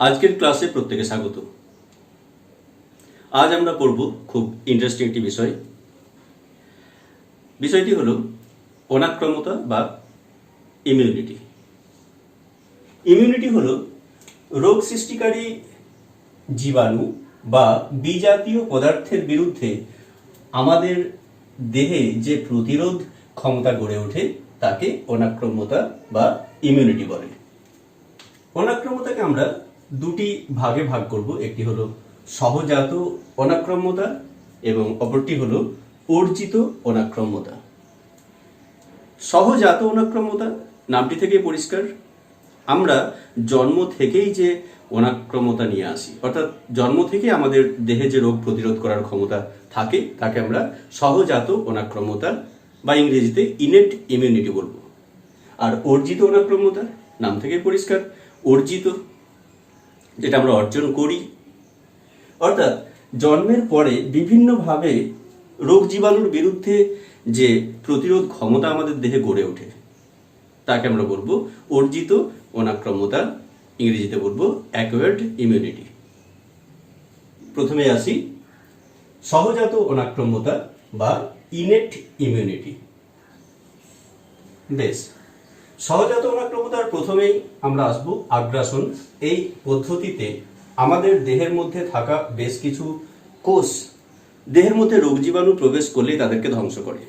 আজকের ক্লাসে প্রত্যেকে স্বাগত। আজ আমরা পড়ব খুব ইন্টারেস্টিং একটি বিষয়। বিষয়টি হলো অনাক্রম্যতা বা ইমিউনিটি। ইমিউনিটি হলো রোগ সৃষ্টিকারী জীবাণু বা বিজাতীয় পদার্থের বিরুদ্ধে আমাদের দেহে যে প্রতিরোধ ক্ষমতা গড়ে ওঠে তাকে অনাক্রম্যতা বা ইমিউনিটি বলে। অনাক্রম্যতাকে আমরা দুটি ভাগে ভাগ করব, একটি হলো সহজাত অনাক্রম্যতা এবং অপরটি হলো অর্জিত অনাক্রম্যতা। সহজাত অনাক্রম্যতা নামটি থেকে পরিষ্কার, আমরা জন্ম থেকেই যে অনাক্রম্যতা নিয়ে আসি, অর্থাৎ জন্ম থেকে আমাদের দেহে যে রোগ প্রতিরোধ করার ক্ষমতা থাকে তাকে আমরা সহজাত অনাক্রম্যতা বা ইংরেজিতে ইনেট ইমিউনিটি বলবো। আর অর্জিত অনাক্রম্যতা নাম থেকে পরিষ্কার, অর্জিত যেটা আমরা অর্জন করি, অর্থাৎ জন্মের পরে বিভিন্নভাবে রোগ জীবাণুর বিরুদ্ধে যে প্রতিরোধ ক্ষমতা আমাদের দেহে গড়ে ওঠে তাকে আমরা বলবো অর্জিত অনাক্রম্যতা, ইংরেজিতে বলবো অ্যাকোয়ার্ড ইমিউনিটি। প্রথমে আসি সহজাত অনাক্রম্যতা বা ইনেট ইমিউনিটি। বেশ, সহজাত অনাক্রম্যতার প্রথমেই আমরা আসব আগ্রাসন। এই পদ্ধতিতে আমাদের দেহের মধ্যে থাকা বেশ কিছু কোষ দেহের মধ্যে রোগ জীবাণু প্রবেশ করলেই তাদেরকে ধ্বংস করে।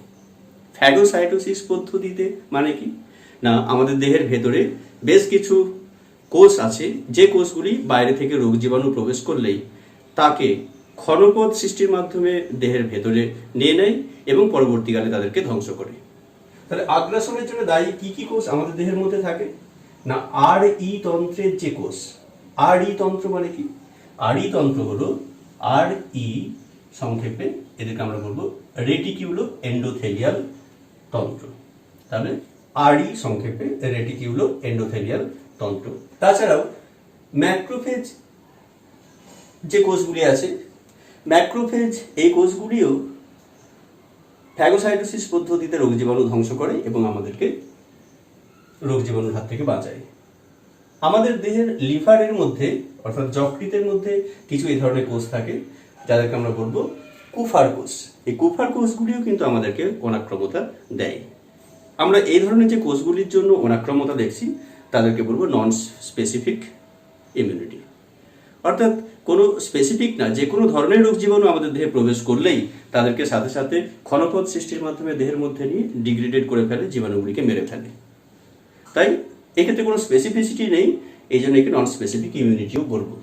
ফ্যাগোসাইটোসিস পদ্ধতিতে মানে কি না, আমাদের দেহের ভেতরে বেশ কিছু কোষ আছে যে কোষগুলি বাইরে থেকে রোগ জীবাণু প্রবেশ করলেই তাকে ক্ষণপথ সৃষ্টির মাধ্যমে দেহের ভেতরে নিয়ে নেয় এবং পরবর্তীকালে তাদেরকে ধ্বংস করে। তাহলে আগ্রাসনের জন্য দায়ী কি কি কোষ আমাদের দেহের মধ্যে থাকে না, আর ই তন্ত্রের যে কোষ। আর ই তন্ত্র মানে কি, আর ই তন্ত্র হলো আর ই সংক্ষেপে এদেরকে আমরা বলবো রেটিকিউলো এন্ডোথেলিয়াল তন্ত্র। তাহলে আর ই সংক্ষেপে রেটিকিউলো এন্ডোথেলিয়াল তন্ত্র। তাছাড়াও ম্যাক্রোফেজ যে কোষগুলি আছে, ম্যাক্রোফেজ এই কোষগুলিও ফ্যাগোসাইটোসিস পদ্ধতিতে রোগ জীবাণু ধ্বংস করে এবং আমাদেরকে রোগ জীবাণুর হাত থেকে বাঁচায়। আমাদের দেহের লিভারের মধ্যে অর্থাৎ যকৃতের মধ্যে কিছু এই ধরনের কোষ থাকে যাদেরকে আমরা বলবো কুফার কোষ। এই কুফার কোষগুলিও কিন্তু আমাদেরকে অনাক্রম্যতা দেয়। আমরা এই ধরনের যে কোষগুলির জন্য অনাক্রম্যতা দেখছি তাদেরকে বলবো নন স্পেসিফিক ইমিউনিটি, অর্থাৎ কোনো স্পেসিফিক না, যে কোনো ধরনের রোগ জীবাণু আমাদের দেহে প্রবেশ করলেই তাদেরকে সাথে সাথে ক্ষণপথ সৃষ্টির মাধ্যমে দেহের মধ্যে নিয়ে ডিগ্রেডেড করে ফেলে, জীবাণুগুলিকে মেরে ফেলে। তাই এক্ষেত্রে কোনো স্পেসিফিসিটি নেই, এই জন্য একে নন স্পেসিফিক ইমিউনিটিও বলবো।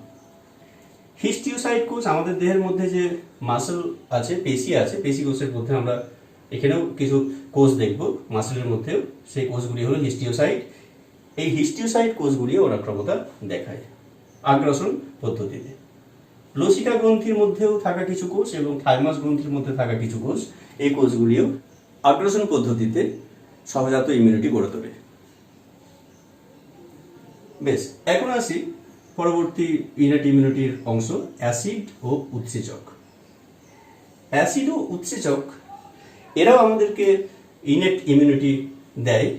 হিস্টিওসাইট কোষ আমাদের দেহের মধ্যে যে মাসল আছে, পেশি আছে, পেশি কোষের মধ্যে আমরা এখানেও কিছু কোষ দেখব মাসলের মধ্যেও, সেই কোষগুলি হলো হিস্টিওসাইট। এই হিস্টিওসাইট কোষগুলি অনাক্রম্যতা দেখায় আগ্রাসন পদ্ধতিতে। লসিকা গ্রন্থির মধ্যেও থাকা কিছু কোষ এবং থাইমাস গ্রন্থির মধ্যে থাকা কিছু কোষ, এই কোষগুলিও আগ্রাসন পদ্ধতিতে সহজাত ইমিউনিটি গড়ে তোলে। বেশ, এখন আসি পরবর্তী ইনেট ইমিউনিটির অংশ, অ্যাসিড ও উৎসেচক। অ্যাসিড ও উৎসেচক এরাও আমাদেরকে ইনেট ইমিউনিটি দেয়।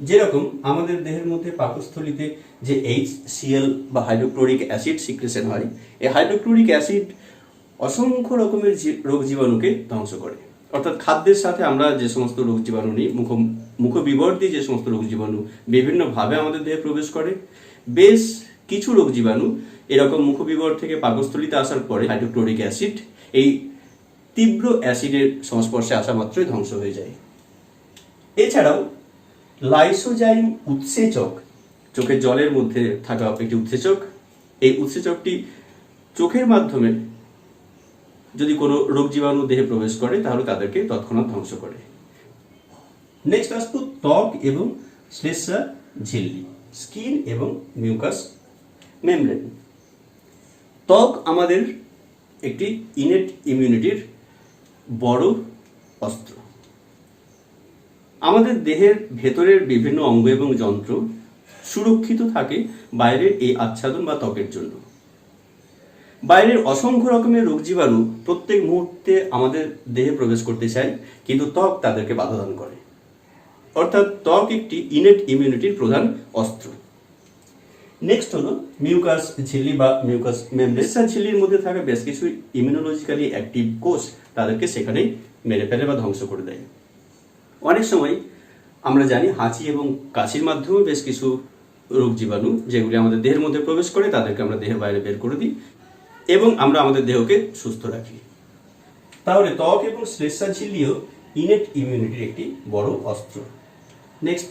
যেরকম আমাদের দেহের মধ্যে পাকস্থলিতে যে HCl বা হাইড্রোক্লোরিক অ্যাসিড সিক্রেশন হয়, এই হাইড্রোক্লোরিক অ্যাসিড অসংখ্য রকমের রোগ জীবাণুকে ধ্বংস করে। অর্থাৎ খাদ্যের সাথে আমরা যে সমস্ত রোগ জীবাণু নিই, মুখবিবর্তী যে সমস্ত রোগ জীবাণু বিভিন্নভাবে আমাদের দেহে প্রবেশ করে, বেশ কিছু রোগ জীবাণু এরকম মুখবিবর থেকে পাকস্থলিতে আসার পরে হাইড্রোক্লোরিক অ্যাসিড এই তীব্র অ্যাসিডের সংস্পর্শে আসা মাত্রই ধ্বংস হয়ে যায়। এছাড়াও লাইসোজাইম উৎসেচক, চোখের জলের মধ্যে থাকা একটি উৎসেচক, এই উৎসেচকটি চোখের মাধ্যমে যদি কোনো রোগ জীবাণু দেহে প্রবেশ করে তাহলে তাদেরকে তৎক্ষণাৎ ধ্বংস করে। নেক্সট আসবো ত্বক এবং শ্লেষ্মা ঝিল্লি, স্কিন এবং মিউকাস মেমব্রেন। ত্বক আমাদের একটি ইনেট ইমিউনিটির বড় অস্ত্র। আমাদের দেহের ভেতরের বিভিন্ন অঙ্গ এবং যন্ত্র সুরক্ষিত থাকে বাইরের এই আচ্ছাদন বা ত্বকের জন্য। বাইরের অসংখ্য রকমের রোগ জীবাণু প্রত্যেক মুহূর্তে আমাদের দেহে প্রবেশ করতে চায়, কিন্তু ত্বক তাদেরকে বাধা দান করে। অর্থাৎ ত্বক একটি ইনেট ইমিউনিটির প্রধান অস্ত্র। নেক্সট হলো মিউকাস ঝিল্লি বা মিউকাস মেমব্রেন। ঝিল্লির মধ্যে থাকা বেশ কিছু ইমিউনোলজিক্যালি অ্যাক্টিভ কোষ তাদেরকে সেখানেই মেরে ফেলে বা ধ্বংস করে দেয়। অনেক সময় আমরা জানি হাঁচি এবং কাশির মাধ্যমে বেশ কিছু রোগ জীবাণু যেগুলি আমাদের দেহের মধ্যে প্রবেশ করে তাদেরকে আমরা দেহের বাইরে বের করে দিই এবং আমরা আমাদের দেহকে সুস্থ রাখি। তাহলে ত্বক এবং শ্লেষ্মা ঝিল্লিও ইনেট ইমিউনিটির একটি বড় অস্ত্র। নেক্সট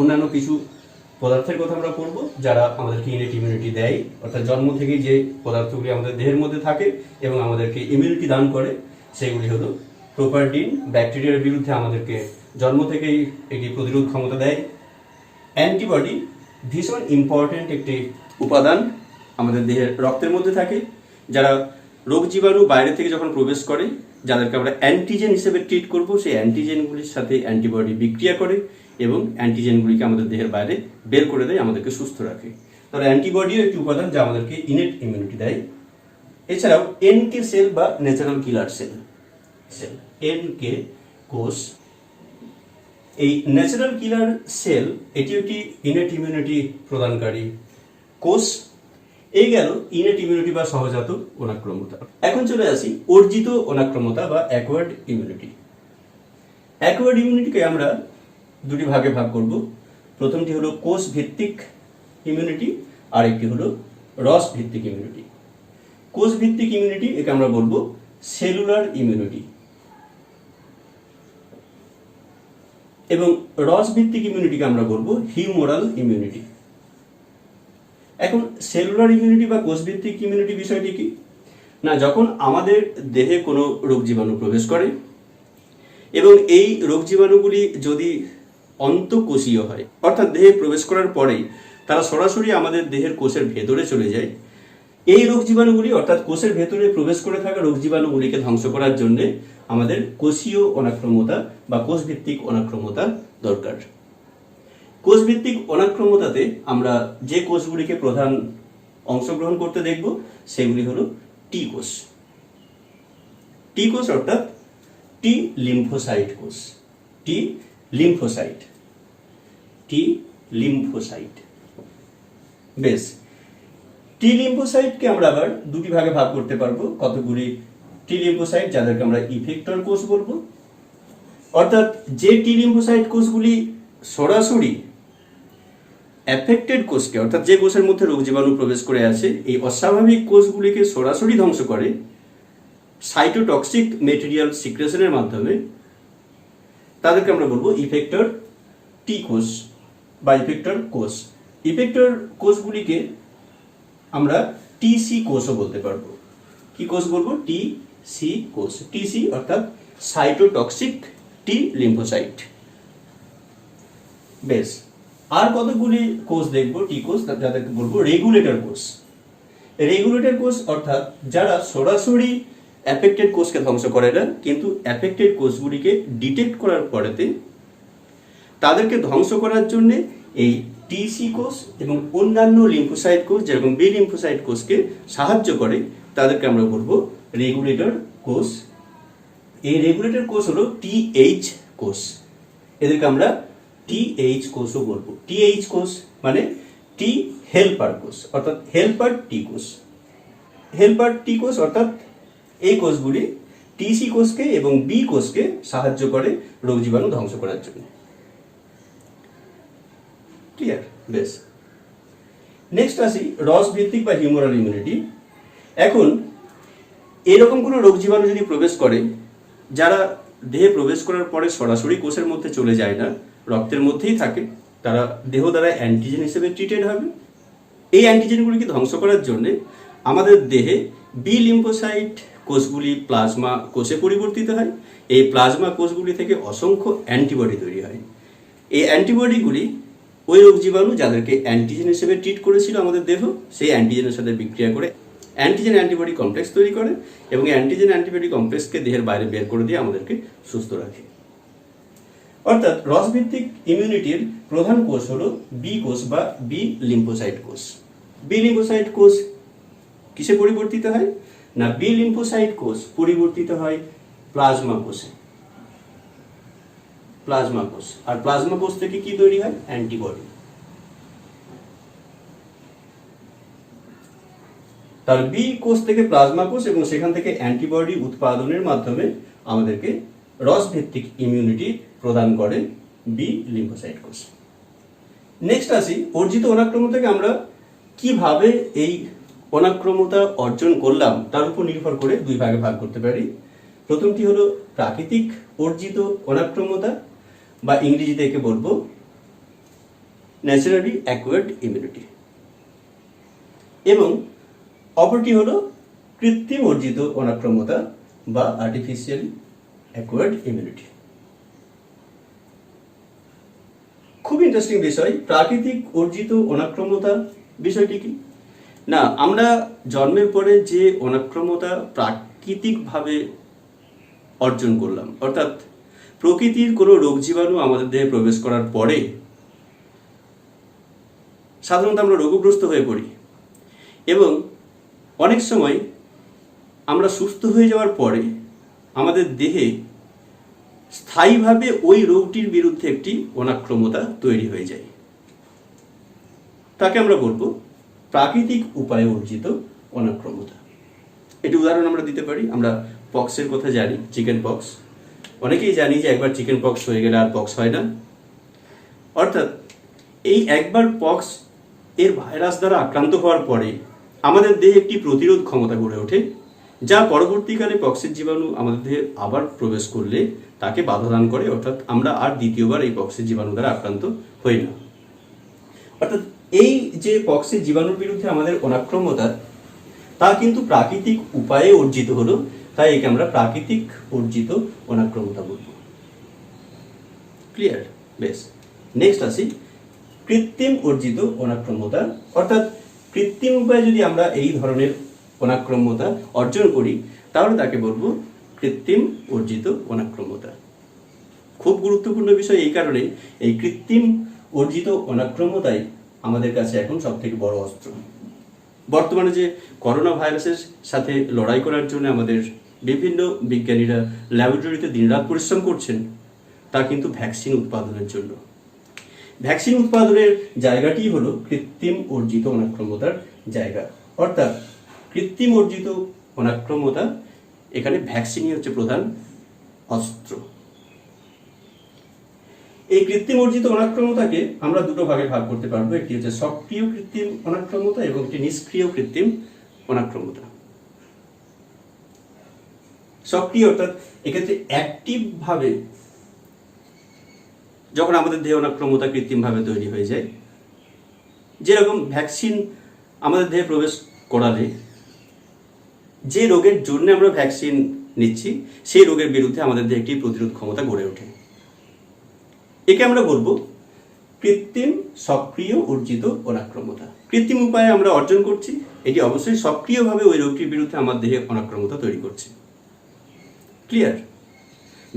অন্যান্য কিছু পদার্থের কথা আমরা পড়ব যারা আমাদেরকে ইনেট ইমিউনিটি দেয়, অর্থাৎ জন্ম থেকেই যে পদার্থগুলি আমাদের দেহের মধ্যে থাকে এবং আমাদেরকে ইমিউনিটি দান করে সেগুলি হলো প্রোপারডিন, ব্যাকটেরিয়ার বিরুদ্ধে আমাদেরকে জন্ম থেকেই একটি প্রতিরোধ ক্ষমতা দেয়। অ্যান্টিবডি ভীষণ ইম্পর্ট্যান্ট একটি উপাদান আমাদের দেহের রক্তের মধ্যে থাকে, যারা রোগ জীবাণু বাইরে থেকে যখন প্রবেশ করে যাদেরকে আমরা অ্যান্টিজেন হিসেবে ট্রিট করব, সেই অ্যান্টিজেনগুলির সাথে অ্যান্টিবডি বিক্রিয়া করে এবং অ্যান্টিজেনগুলিকে আমাদের দেহের বাইরে বের করে দেয়, আমাদেরকে সুস্থ রাখে। তাহলে অ্যান্টিবডিও একটি উপাদান যা আমাদেরকে ইনেট ইমিউনিটি দেয়। এছাড়াও এনকে সেল বা ন্যাচারাল কিলার সেল, এনকে কোষ, এই ন্যাচারাল কিলার সেল এটি একটি ইনেট ইমিউনিটি প্রদানকারী কোষ। এই গেল ইনেট ইমিউনিটি বা সহজাত অনাক্রম্যতা। এখন চলে আসি অর্জিত অনাক্রম্যতা বা অ্যাকোয়ার্ড ইমিউনিটি। অ্যাকোয়ার্ড ইমিউনিটিকে আমরা দুটি ভাগে ভাগ করব। প্রথমটি হলো কোষ ভিত্তিক ইমিউনিটি আর একটি হলো রস ভিত্তিক ইমিউনিটি। কোষ ভিত্তিক ইমিউনিটি একে আমরা বলবো সেলুলার ইমিউনিটি এবং রস ভিত্তিক ইমিউনিটিকে আমরা বলবো হিউমোরাল ইমিউনিটি। এখন সেলুলার ইমিউনিটি বা কোষ ভিত্তিক ইমিউনিটি বিষয়টি কি না, যখন আমাদের দেহে কোনো রোগ জীবাণু প্রবেশ করে এবং এই রোগ জীবাণুগুলি যদি অন্তঃকোষীয় হয়, অর্থাৎ দেহে প্রবেশ করার পরেই তারা সরাসরি আমাদের দেহের কোষের ভেতরে চলে যায়, এই রোগ জীবাণুগুলি অর্থাৎ কোষের ভেতরে প্রবেশ করে থাকা রোগ জীবাণুগুলিকে ধ্বংস করার জন্য আমাদের কোষীয় অনাক্রম্যতা বা কোষভিত্তিক অনাক্রম্যতা দরকার। কোষভিত্তিক অনাক্রম্যতাতে আমরা যে কোষগুলিকে প্রধান অংশগ্রহণ করতে দেখব সেগুলি হলো টি কোষ। টি কোষ অর্থাৎ টি লিম্ফোসাইট কোষ, টি লিম্ফোসাইট, টি লিম্ফোসাইট। বেশ, টি লিম্ফোসাইটকে আমরা আবার দুটি ভাগে ভাগ করতে পারবো। কতগুলি টি লিম্ফোসাইট যাদেরকে আমরা ইফেক্টর কোষ বলবো, অর্থাৎ যে টি লিম্ফোসাইট কোষগুলি সরাসরি অ্যাফেক্টেড কোষকে, অর্থাৎ যে কোষের মধ্যে রোগ জীবাণু প্রবেশ করে আছে এই অস্বাভাবিক কোষগুলিকে সরাসরি ধ্বংস করে সাইটোটক্সিক মেটেরিয়াল সিক্রেশনের মাধ্যমে, তাদেরকে আমরা বলবো ইফেক্টর টি কোষ বা ইফেক্টর কোষ। ইফেক্টর কোষগুলিকে আমরা টিসি কোষও বলতে পারবো। কি কোষ বলবো? টিসি কোষ। টিসি অর্থাৎ সাইটোটক্সিক টি লিম্ফোসাইট। বেশ, আর কতগুলি কোষ দেখবো টি কোষ, যাদেরকে বলবো রেগুলেটর কোষ। রেগুলেটর কোষ অর্থাৎ যারা সরাসরি অ্যাফেক্টেড কোষকে ধ্বংস করে না, কিন্তু অ্যাফেক্টেড কোষগুলিকে ডিটেক্ট করার পরেতে তাদেরকে ধ্বংস করার জন্য এই টিসি কোষ এবং অন্যান্য লিম্ফোসাইট কোষ যেরকম বি লিম্ফোসাইট কোষকে সাহায্য করে, তাদেরকে আমরা বলবো রেগুলেটর কোষ। এই রেগুলেটর কোষ হলো টিএইচ কোষ, এদেরকে আমরা টিএইচ কোষও বলবো। টিএইচ কোষ মানে টি হেল্পার কোষ, অর্থাৎ হেল্পার টি কোষ। হেল্পার টি কোষ অর্থাৎ এই কোষগুলি টিসি কোষকে এবং বি কোষকে সাহায্য করে রোগ জীবাণু ধ্বংস করার জন্য। ক্লিয়ার? বেশ, নেক্সট আসি রস ভিত্তিক বা হিউমারাল ইমিউনিটি। এখন এরকম কোনো রোগ জীবাণু যদি প্রবেশ করে যারা দেহে প্রবেশ করার পরে সরাসরি কোষের মধ্যে চলে যায় না, রক্তের মধ্যেই থাকে, তারা দেহ দ্বারা অ্যান্টিজেন হিসেবে ট্রিটেড হবে। এই অ্যান্টিজেনগুলিকে ধ্বংস করার জন্য আমাদের দেহে বি লিম্ফোসাইট কোষগুলি প্লাজমা কোষে পরিবর্তিত হয়। এই প্লাজমা কোষগুলি থেকে অসংখ্য অ্যান্টিবডি তৈরি হয়। এই অ্যান্টিবডিগুলি ওই রোগ জীবাণু যাদেরকে অ্যান্টিজেন হিসেবে ট্রিট করেছিল আমাদের দেহ, সেই অ্যান্টিজেনের সাথে বিক্রিয়া করে অ্যান্টিজেন অ্যান্টিবডি কমপ্লেক্স তৈরি করে এবং অ্যান্টিজেন অ্যান্টিবডি কমপ্লেক্সকে দেহের বাইরে বের করে দিয়ে আমাদেরকে সুস্থ রাখে। অর্থাৎ রসভিত্তিক ইমিউনিটির প্রধান কোষ হলো বি কোষ বা বি লিম্ফোসাইট কোষ। বি লিম্ফোসাইট কোষ কিসে পরিবর্তিত হয় না, বি লিম্ফোসাইট কোষ পরিবর্তিত হয় প্লাজমা কোষে। প্লাজমা কোষ, আর প্লাজমা কোষ থেকে কি তৈরি হয়? অ্যান্টিবডি। তার বি কোষ থেকে প্লাজমা কোষ এবং সেখান থেকে অ্যান্টিবডি উৎপাদনের মাধ্যমে আমাদেরকে রস ভিত্তিক ইমিউনিটি প্রদান করে বি লিম্ফোসাইট কোষ। নেক্সট আসি, অর্জিত অনাক্রম্যতাকে আমরা কিভাবে এই অনাক্রম্যতা অর্জন করলাম তার উপর নির্ভর করে দুই ভাগে ভাগ করতে পারি। প্রথমটি হলো প্রাকৃতিক অর্জিত অনাক্রম্যতা, বা ইংরেজিতে একে বলবো ন্যাচারালি অ্যাকোয়ার্ড ইমিউনিটি, এবং অপরটি হলো কৃত্রিম অর্জিত অনাক্রম্যতা বা আর্টিফিশিয়ালি অ্যাকোয়ার্ড ইমিউনিটি। খুব ইন্টারেস্টিং বিষয়, প্রাকৃতিক অর্জিত অনাক্রম্যতা বিষয়টি কি না, আমরা জন্মের পরে যে অনাক্রম্যতা প্রাকৃতিকভাবে অর্জন করলাম, অর্থাৎ প্রকৃতির কোনো রোগ জীবাণু আমাদের দেহে প্রবেশ করার পরে সাধারণত আমরা রোগগ্রস্ত হয়ে পড়ি, এবং অনেক সময় আমরা সুস্থ হয়ে যাওয়ার পরে আমাদের দেহে স্থায়ীভাবে ওই রোগটির বিরুদ্ধে একটি অনাক্রম্যতা তৈরি হয়ে যায়। তাকে আমরা বলবো প্রাকৃতিক উপায়ে অর্জিত অনাক্রম্যতা। এটি উদাহরণ আমরা দিতে পারি, আমরা পক্সের কথা জানি, চিকেন পক্স। অনেকেই জানি যে একবার চিকেন পক্স হয়ে গেলে আর পক্স হয় না, অর্থাৎ এই একবার পক্স এর ভাইরাস দ্বারা আক্রান্ত হওয়ার পরে আমাদের দেহে একটি প্রতিরোধ ক্ষমতা গড়ে ওঠে, যা পরবর্তীকালে পক্সের জীবাণু আমাদের দেহে আবার প্রবেশ করলে তাকে বাধা দান করে, অর্থাৎ আমরা আর দ্বিতীয়বার এই পক্সের জীবাণু দ্বারা আক্রান্ত হই না। অর্থাৎ এই যে পক্সের জীবাণুর বিরুদ্ধে আমাদের অনাক্রম্যতা, তা কিন্তু প্রাকৃতিক উপায়ে অর্জিত হলো, তাই একে আমরা প্রাকৃতিক অর্জিত অনাক্রম্যতা বলব। ক্লিয়ার? বেশ, নেক্সট আসি কৃত্রিম অর্জিত অনাক্রম্যতা, অর্থাৎ কৃত্রিম উপায়ে যদি আমরা এই ধরনের অনাক্রম্যতা অর্জন করি তাহলে তাকে বলবো কৃত্রিম অর্জিত অনাক্রম্যতা। খুব গুরুত্বপূর্ণ বিষয় এই কারণে, এই কৃত্রিম অর্জিত অনাক্রম্যতাই আমাদের কাছে এখন সবথেকে বড় অস্ত্র। বর্তমানে যে করোনা ভাইরাসের সাথে লড়াই করার জন্য আমাদের বিভিন্ন বিজ্ঞানীরা ল্যাবরেটরিতে দিনরাত পরিশ্রম করছেন, তা কিন্তু ভ্যাকসিন উৎপাদনের জন্য। ভ্যাকসিন উৎপাদনের জায়গাটি হলো কৃত্রিম অর্জিত অনাক্রম্যতার জায়গা, অর্থাৎ কৃত্রিম অর্জিত অনাক্রম্যতা, এখানে ভ্যাকসিনই হচ্ছে প্রধান অস্ত্র। এই কৃত্রিম অর্জিত অনাক্রম্যতাকে আমরা দুটো ভাগে ভাগ করতে পারবো, একটি হচ্ছে সক্রিয় কৃত্রিম অনাক্রম্যতা এবং একটি নিষ্ক্রিয় কৃত্রিম অনাক্রম্যতা। সক্রিয় অর্থাৎ এক্ষেত্রে অ্যাক্টিভ ভাবে যখন আমাদের দেহে অনাক্রম্যতা কৃত্রিমভাবে তৈরি হয়ে যায়, যেরকম ভ্যাকসিন আমাদের দেহে প্রবেশ করালে যে রোগের জন্য আমরা ভ্যাকসিন নিচ্ছি সেই রোগের বিরুদ্ধে আমাদের দেহে একটি প্রতিরোধ ক্ষমতা গড়ে ওঠে। একে আমরা বলবো কৃত্রিম সক্রিয় অর্জিত অনাক্রম্যতা। কৃত্রিম উপায়ে আমরা অর্জন করছি, এটি অবশ্যই সক্রিয়ভাবে ওই রোগটির বিরুদ্ধে আমার দেহে অনাক্রম্যতা তৈরি করছে। ক্লিয়ার?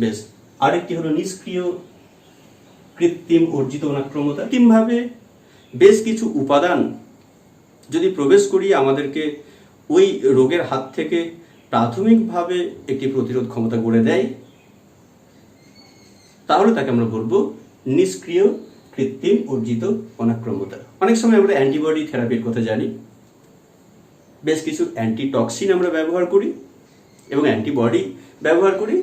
বেশ, আরেকটি হলো নিষ্ক্রিয় কৃত্রিম অর্জিত অনাক্রম্যতা। কৃত্রিমভাবে বেশ কিছু উপাদান যদি প্রবেশ করিয়ে আমাদেরকে ওই রোগের হাত থেকে প্রাথমিকভাবে একটি প্রতিরোধ ক্ষমতা গড়ে দেয়, তাহলে তাকে আমরা বলবো নিষ্ক্রিয় কৃত্রিম অর্জিত অনাক্রম্যতা। অনেক সময় আমরা অ্যান্টিবডি থেরাপির কথা জানি, বেশ কিছু অ্যান্টিটক্সিন আমরা ব্যবহার করি এবং অ্যান্টিবডি ব্যবহার করি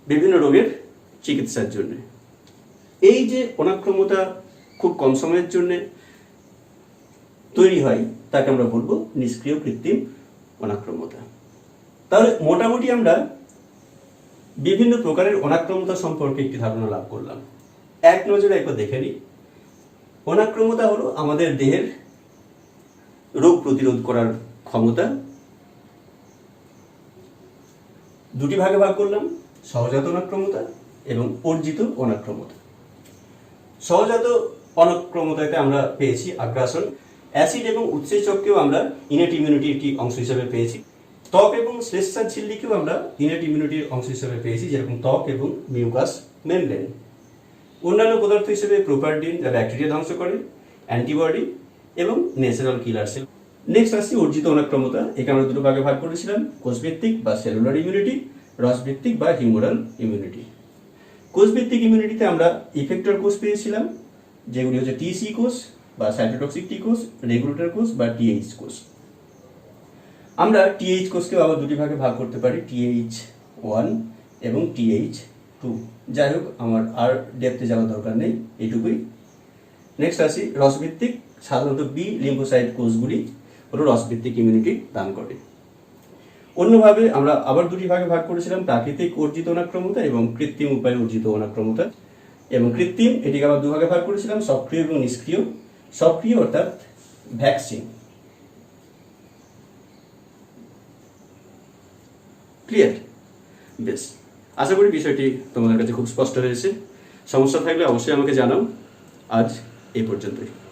বিভিন্ন রোগের চিকিৎসার জন্য। এই যে অনাক্রম্যতা খুব কম সময়ের জন্য তৈরি হয় তাকে আমরা বলবো নিষ্ক্রিয় কৃত্রিম অনাক্রম্যতা। তাহলে মোটামুটি আমরা বিভিন্ন প্রকারের অনাক্রম্যতা সম্পর্কে একটি ধারণা লাভ করলাম। এক নজরে একবার দেখে নিই। অনাক্রম্যতা হলো আমাদের দেহের রোগ প্রতিরোধ করার ক্ষমতা। দুটি ভাগে ভাগ করলাম, সহজাত অনাক্রম্যতা এবং অর্জিত অনাক্রম্যতা। সহজাত অনাক্রম্যতাতে আমরা পেয়েছি আগ্রাসন, অ্যাসিড এবং উৎসেচককেও আমরা ইনেট ইমিউনিটির একটি অংশ হিসেবে পেয়েছি। ত্বক এবং শ্লেষ্মার ঝিল্লিকেও আমরা ইনেট ইমিউনিটির অংশ হিসেবে পেয়েছি, যেরকম ত্বক এবং মিউকাস মেমব্রেন। অন্যান্য পদার্থ হিসেবে প্রোপারডিন, যা ব্যাকটেরিয়া ধ্বংস করে, অ্যান্টিবডি এবং ন্যাচারাল কিলার সেল। নেক্সট আসছি অর্জিত অনাক্রম্যতা। একে আমরা দুটো ভাগে ভাগ করেছিলাম, কোষভিত্তিক বা সেলুলার ইমিউনিটি, রসভিত্তিক বা হিউমারাল ইমিউনিটি। কোষভিত্তিক ইমিউনিটিতে আমরা ইফেক্টর কোষ পেয়েছিলাম, যেগুলি হচ্ছে টিসি কোষ বা সাইটোটক্সিক টি কোষ, রেগুলেটর কোষ বা টিএইচ কোষ। আমরা টিএইচ কোষকেও আবার দুটি ভাগে ভাগ করতে পারি, TH1 এবং TH2। যাই হোক, আমার আর ডেপথে যাওয়ার দরকার নেই, এইটুকুই। নেক্সট আসি রসভিত্তিক। সাধারণত বি লিম্ফোসাইট কোষগুলি হলো রসভিত্তিক ইমিউনিটি দান করে। অন্যভাবে আমরা আবার দুটি ভাগে ভাগ করেছিলাম, প্রাকৃতিক অর্জিত অনাক্রম্যতা এবং কৃত্রিম উপায়ে অর্জিত অনাক্রম্যতা। এবং কৃত্রিম এটিকে আবার দুভাগে ভাগ করেছিলাম, সক্রিয় এবং নিষ্ক্রিয়। সক্রিয় অর্থাৎ ভ্যাকসিন। ক্লিয়ার? বেশ, আশা করি বিষয়টি তোমাদের কাছে খুব স্পষ্ট হয়েছে। সমস্যা থাকলে অবশ্যই আমাকে জানাও। আজ এই পর্যন্তই।